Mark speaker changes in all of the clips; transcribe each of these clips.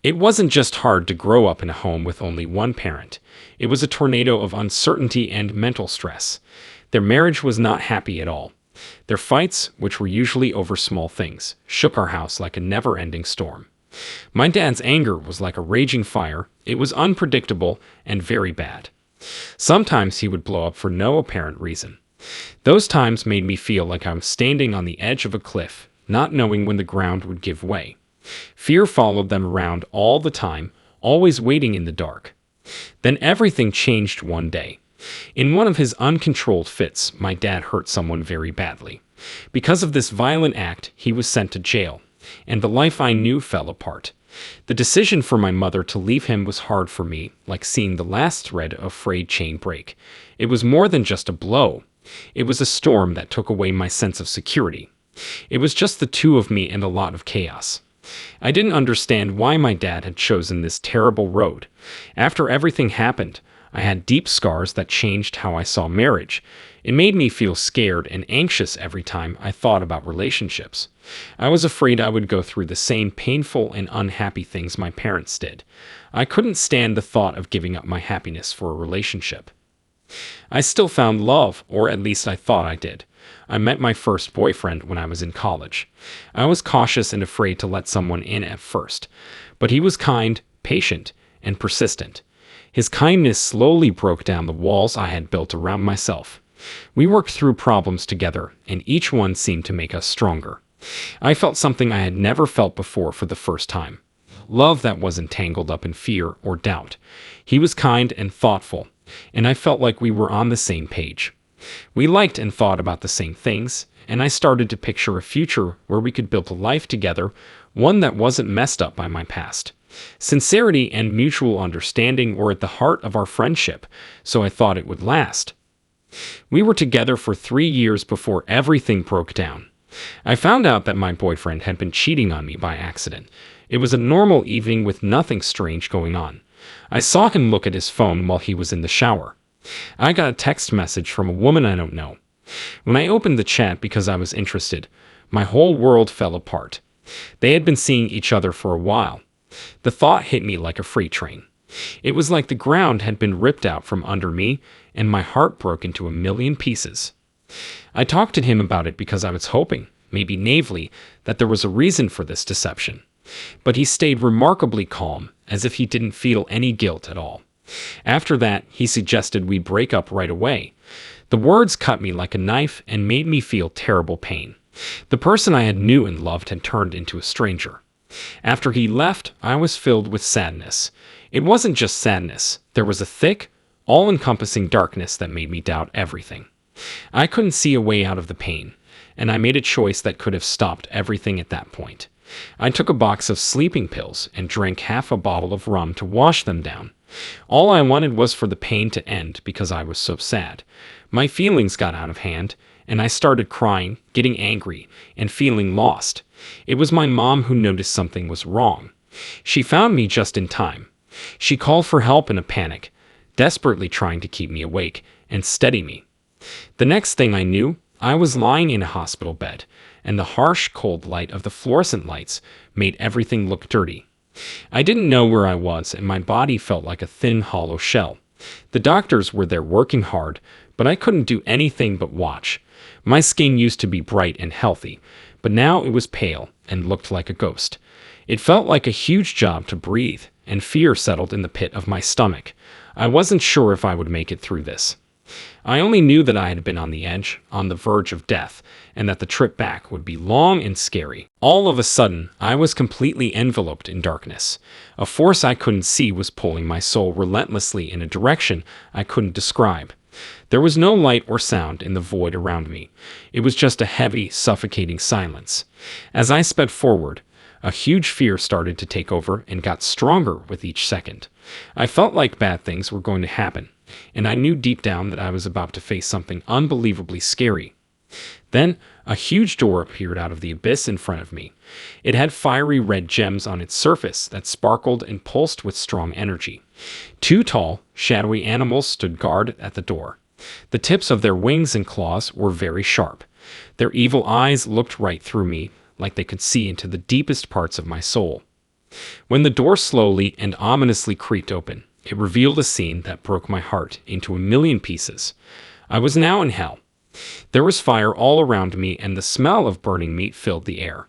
Speaker 1: It wasn't just hard to grow up in a home with only one parent. It was a tornado of uncertainty and mental stress. Their marriage was not happy at all. Their fights, which were usually over small things, shook our house like a never-ending storm. My dad's anger was like a raging fire. It was unpredictable and very bad. Sometimes he would blow up for no apparent reason. Those times made me feel like I was standing on the edge of a cliff, not knowing when the ground would give way. Fear followed them around all the time, always waiting in the dark. Then everything changed one day. In one of his uncontrolled fits, my dad hurt someone very badly. Because of this violent act, he was sent to jail, and the life I knew fell apart. The decision for my mother to leave him was hard for me, like seeing the last thread of frayed chain break. It was more than just a blow. It was a storm that took away my sense of security. It was just the two of me and a lot of chaos. I didn't understand why my dad had chosen this terrible road. After everything happened, I had deep scars that changed how I saw marriage. It made me feel scared and anxious every time I thought about relationships. I was afraid I would go through the same painful and unhappy things my parents did. I couldn't stand the thought of giving up my happiness for a relationship. I still found love, or at least I thought I did. I met my first boyfriend when I was in college. I was cautious and afraid to let someone in at first, but he was kind, patient, and persistent. His kindness slowly broke down the walls I had built around myself. We worked through problems together, and each one seemed to make us stronger. I felt something I had never felt before for the first time. Love that wasn't tangled up in fear or doubt. He was kind and thoughtful, and I felt like we were on the same page. We liked and thought about the same things, and I started to picture a future where we could build a life together, one that wasn't messed up by my past. Sincerity and mutual understanding were at the heart of our friendship, so I thought it would last. We were together for 3 years before everything broke down. I found out that my boyfriend had been cheating on me by accident. It was a normal evening with nothing strange going on. I saw him look at his phone while he was in the shower. I got a text message from a woman I don't know. When I opened the chat because I was interested, my whole world fell apart. They had been seeing each other for a while. The thought hit me like a freight train. It was like the ground had been ripped out from under me, and my heart broke into a million pieces. I talked to him about it because I was hoping, maybe naively, that there was a reason for this deception. But he stayed remarkably calm, as if he didn't feel any guilt at all. After that, he suggested we break up right away. The words cut me like a knife and made me feel terrible pain. The person I had knew and loved had turned into a stranger. After he left, I was filled with sadness. It wasn't just sadness. There was a thick, all-encompassing darkness that made me doubt everything. I couldn't see a way out of the pain, and I made a choice that could have stopped everything at that point. I took a box of sleeping pills and drank half a bottle of rum to wash them down. All I wanted was for the pain to end because I was so sad. My feelings got out of hand, and I started crying, getting angry, and feeling lost. It was my mom who noticed something was wrong. She found me just in time. She called for help in a panic, desperately trying to keep me awake and steady me. The next thing I knew, I was lying in a hospital bed, and the harsh, cold light of the fluorescent lights made everything look dirty. I didn't know where I was, and my body felt like a thin, hollow shell. The doctors were there working hard, but I couldn't do anything but watch. My skin used to be bright and healthy, but now it was pale and looked like a ghost. It felt like a huge job to breathe, and fear settled in the pit of my stomach. I wasn't sure if I would make it through this. I only knew that I had been on the edge, on the verge of death, and that the trip back would be long and scary. All of a sudden, I was completely enveloped in darkness. A force I couldn't see was pulling my soul relentlessly in a direction I couldn't describe. There was no light or sound in the void around me. It was just a heavy, suffocating silence. As I sped forward, a huge fear started to take over and got stronger with each second. I felt like bad things were going to happen, and I knew deep down that I was about to face something unbelievably scary. Then, a huge door appeared out of the abyss in front of me. It had fiery red gems on its surface that sparkled and pulsed with strong energy. 2 tall, shadowy animals stood guard at the door. The tips of their wings and claws were very sharp. Their evil eyes looked right through me, like they could see into the deepest parts of my soul. When the door slowly and ominously creaked open, it revealed a scene that broke my heart into a million pieces. I was now in hell. There was fire all around me, and the smell of burning meat filled the air.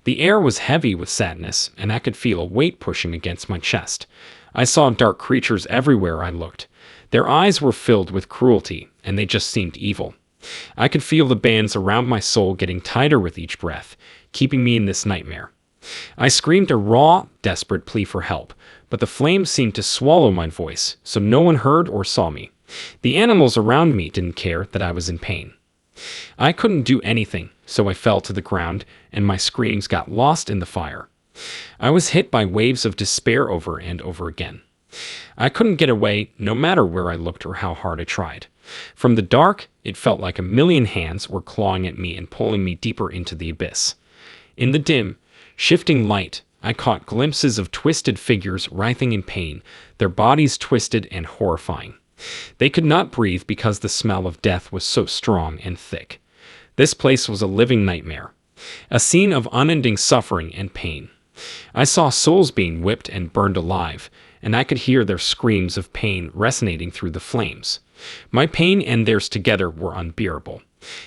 Speaker 1: The air was heavy with sadness, and I could feel a weight pushing against my chest. I saw dark creatures everywhere I looked. Their eyes were filled with cruelty, and they just seemed evil. I could feel the bands around my soul getting tighter with each breath, keeping me in this nightmare. I screamed a raw, desperate plea for help, but the flames seemed to swallow my voice, so no one heard or saw me. The animals around me didn't care that I was in pain. I couldn't do anything, so I fell to the ground, and my screams got lost in the fire. I was hit by waves of despair over and over again. I couldn't get away, no matter where I looked or how hard I tried. From the dark, it felt like a million hands were clawing at me and pulling me deeper into the abyss. In the dim, shifting light, I caught glimpses of twisted figures writhing in pain, their bodies twisted and horrifying. They could not breathe because the smell of death was so strong and thick. This place was a living nightmare, a scene of unending suffering and pain. I saw souls being whipped and burned alive, and I could hear their screams of pain resonating through the flames. My pain and theirs together were unbearable.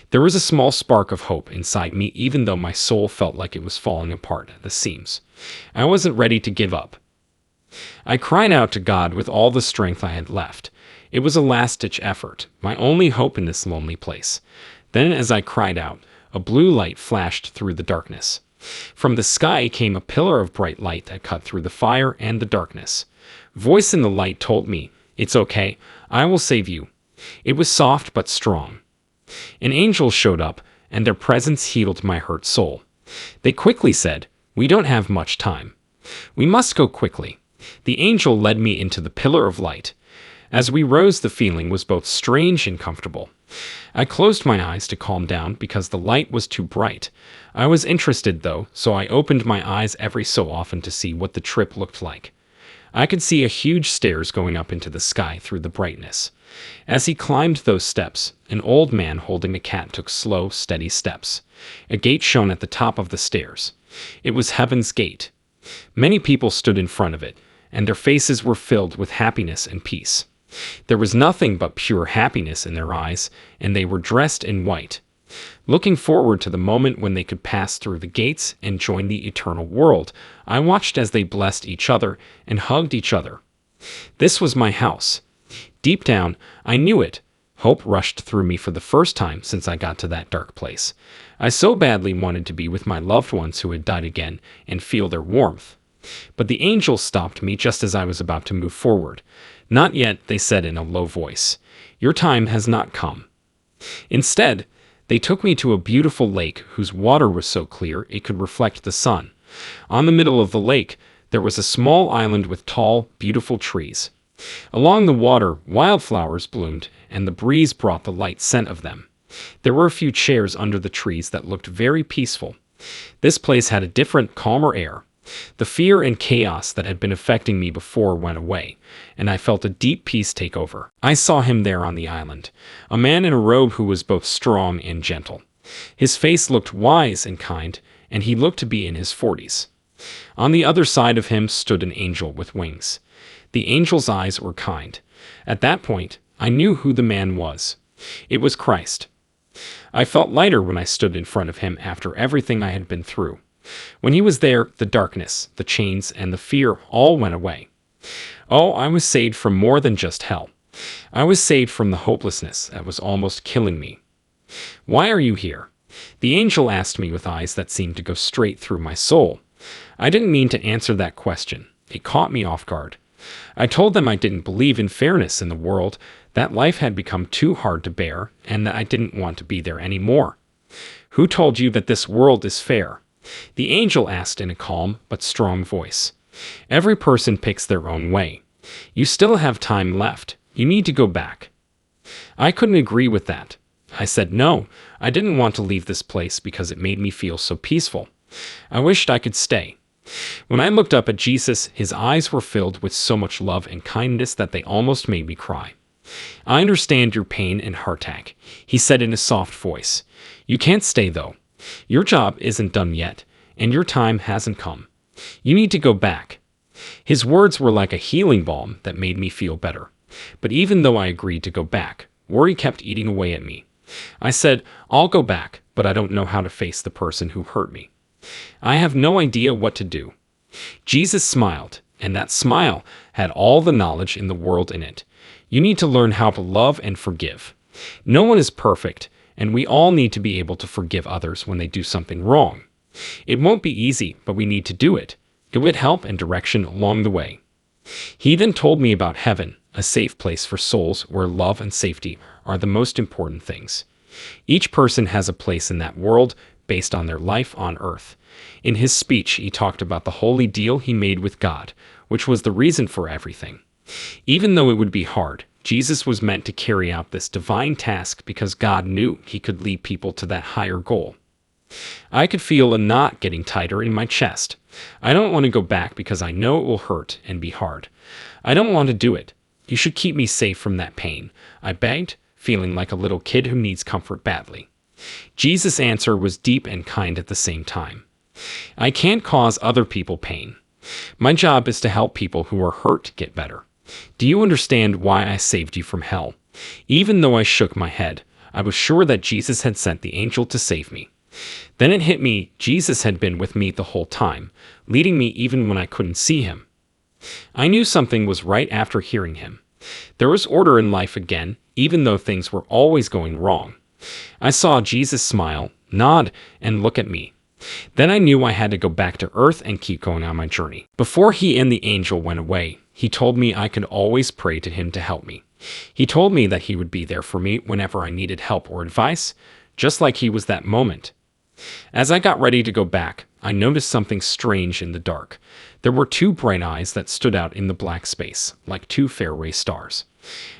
Speaker 1: There was a small spark of hope inside me, even though my soul felt like it was falling apart at the seams. I wasn't ready to give up. I cried out to God with all the strength I had left. It was a last-ditch effort, my only hope in this lonely place. Then, as I cried out, a blue light flashed through the darkness. From the sky came a pillar of bright light that cut through the fire and the darkness. Voice in the light told me, "It's okay, I will save you." It was soft but strong. An angel showed up, and their presence healed my hurt soul. They quickly said, "We don't have much time. We must go quickly." The angel led me into the pillar of light. As we rose, the feeling was both strange and comfortable. I closed my eyes to calm down because the light was too bright. I was interested, though, so I opened my eyes every so often to see what the trip looked like. I could see a huge stairs going up into the sky through the brightness. As he climbed those steps, an old man holding a cat took slow, steady steps. A gate shone at the top of the stairs. It was Heaven's Gate. Many people stood in front of it, and their faces were filled with happiness and peace. There was nothing but pure happiness in their eyes, and they were dressed in white, looking forward to the moment when they could pass through the gates and join the eternal world. I watched as they blessed each other and hugged each other. This was my house. Deep down, I knew it. Hope rushed through me for the first time since I got to that dark place. I so badly wanted to be with my loved ones who had died again and feel their warmth. But the angel stopped me just as I was about to move forward. "Not yet," they said in a low voice. "Your time has not come." Instead, they took me to a beautiful lake whose water was so clear it could reflect the sun. On the middle of the lake, there was a small island with tall, beautiful trees. Along the water, wildflowers bloomed, and the breeze brought the light scent of them. There were a few chairs under the trees that looked very peaceful. This place had a different, calmer air. The fear and chaos that had been affecting me before went away, and I felt a deep peace take over. I saw him there on the island, a man in a robe who was both strong and gentle. His face looked wise and kind, and he looked to be in his 40s. On the other side of him stood an angel with wings. The angel's eyes were kind. At that point, I knew who the man was. It was Christ. I felt lighter when I stood in front of him after everything I had been through. When he was there, the darkness, the chains, and the fear all went away. Oh, I was saved from more than just hell. I was saved from the hopelessness that was almost killing me. "Why are you here?" The angel asked me with eyes that seemed to go straight through my soul. I didn't mean to answer that question. It caught me off guard. I told them I didn't believe in fairness in the world, that life had become too hard to bear, and that I didn't want to be there anymore. "Who told you that this world is fair?" The angel asked in a calm but strong voice. "Every person picks their own way. You still have time left. You need to go back." I couldn't agree with that. I said no, I didn't want to leave this place because it made me feel so peaceful. I wished I could stay. When I looked up at Jesus, his eyes were filled with so much love and kindness that they almost made me cry. "I understand your pain and heart ache," he said in a soft voice. "You can't stay, though. Your job isn't done yet, and your time hasn't come. You need to go back. His words were like a healing balm that made me feel better. But even though I agreed to go back, worry kept eating away at me. I said, I'll go back, but I don't know how to face the person who hurt me. I have no idea what to do. Jesus smiled, and that smile had all the knowledge in the world in it. You need to learn how to love and forgive. No one is perfect, and we all need to be able to forgive others when they do something wrong. It won't be easy, but we need to do it. Get help and direction along the way. He then told me about heaven, a safe place for souls where love and safety are the most important things. Each person has a place in that world based on their life on earth. In his speech, he talked about the holy deal he made with God, which was the reason for everything. Even though it would be hard, Jesus was meant to carry out this divine task because God knew he could lead people to that higher goal. I could feel a knot getting tighter in my chest. I don't want to go back because I know it will hurt and be hard. I don't want to do it. You should keep me safe from that pain, I begged, feeling like a little kid who needs comfort badly. Jesus' answer was deep and kind at the same time. I can't cause other people pain. My job is to help people who are hurt get better. Do you understand why I saved you from hell? Even though I shook my head, I was sure that Jesus had sent the angel to save me. Then it hit me, Jesus had been with me the whole time, leading me even when I couldn't see him. I knew something was right after hearing him. There was order in life again, even though things were always going wrong. I saw Jesus smile, nod, and look at me. Then I knew I had to go back to earth and keep going on my journey. Before he and the angel went away, he told me I could always pray to him to help me. He told me that he would be there for me whenever I needed help or advice, just like he was that moment. As I got ready to go back, I noticed something strange in the dark. There were two bright eyes that stood out in the black space, like two fairway stars.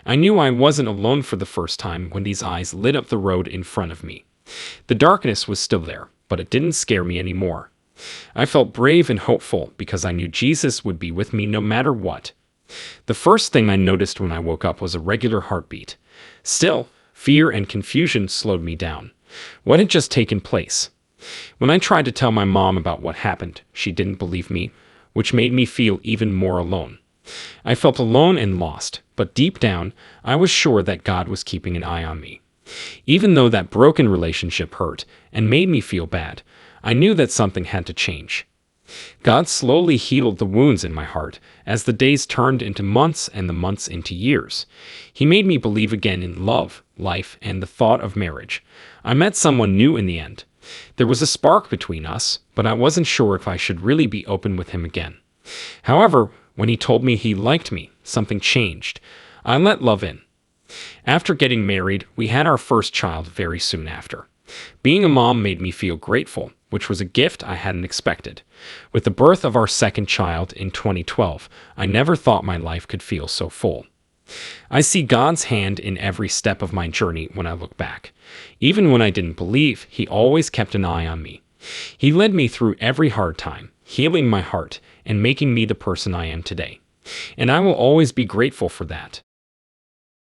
Speaker 1: I knew I wasn't alone for the first time when these eyes lit up the road in front of me. The darkness was still there, but it didn't scare me anymore. I felt brave and hopeful because I knew Jesus would be with me no matter what. The first thing I noticed when I woke up was a regular heartbeat. Still, fear and confusion slowed me down. What had just taken place? When I tried to tell my mom about what happened, she didn't believe me, which made me feel even more alone. I felt alone and lost, but deep down, I was sure that God was keeping an eye on me. Even though that broken relationship hurt and made me feel bad, I knew that something had to change. God slowly healed the wounds in my heart as the days turned into months and the months into years. He made me believe again in love, life, and the thought of marriage. I met someone new in the end. There was a spark between us, but I wasn't sure if I should really be open with him again. However, when he told me he liked me, something changed. I let love in. After getting married, we had our first child very soon after. Being a mom made me feel grateful, which was a gift I hadn't expected. With the birth of our second child in 2012, I never thought my life could feel so full. I see God's hand in every step of my journey when I look back. Even when I didn't believe, he always kept an eye on me. He led me through every hard time, healing my heart and making me the person I am today. And I will always be grateful for that.